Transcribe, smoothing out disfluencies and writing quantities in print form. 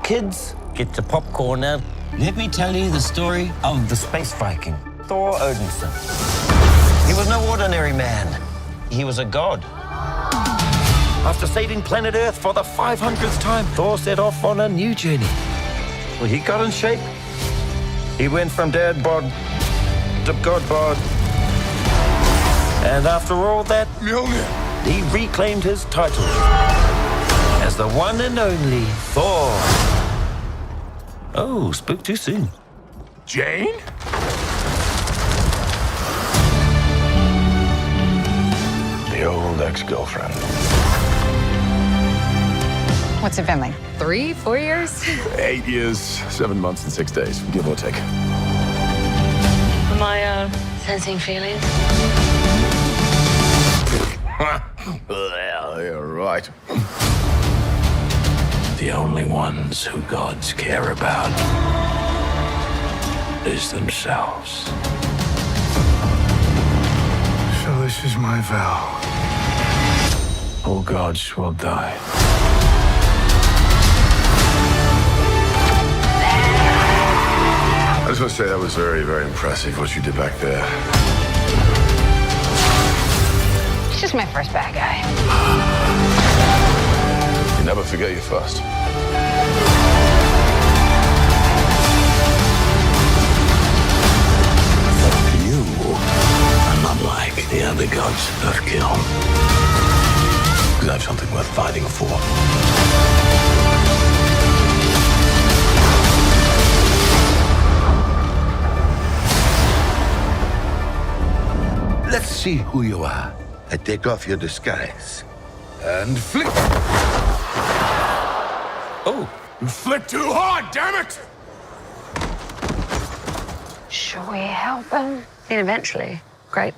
kids, get your popcorn out. Let me tell you the story of the space Viking, Thor Odinson. He was no ordinary man. He was a god. After saving planet Earth for the 500th time, Thor set off on a new journey. Well, he got in shape. He went from dad bod to god bod. And after all that, he reclaimed his title as the one and only Thor. Oh, spoke too soon. Jane? The old ex-girlfriend. What's it been like? 3, 4 years? 8 years, 7 months, and 6 days, give or take. Am I sensing feelings? Well, you're right. The only ones who gods care about is themselves. So this is my vow. All gods will die. I just want to say that was very, very impressive what you did back there. He's just my first bad guy. You never forget your first. You are not like the other gods of kill. Because I have something worth fighting for. Let's see who you are. I take off your disguise. And flick. Oh, You flipped too hard, damn it! Should we help him? I mean, eventually. Grape.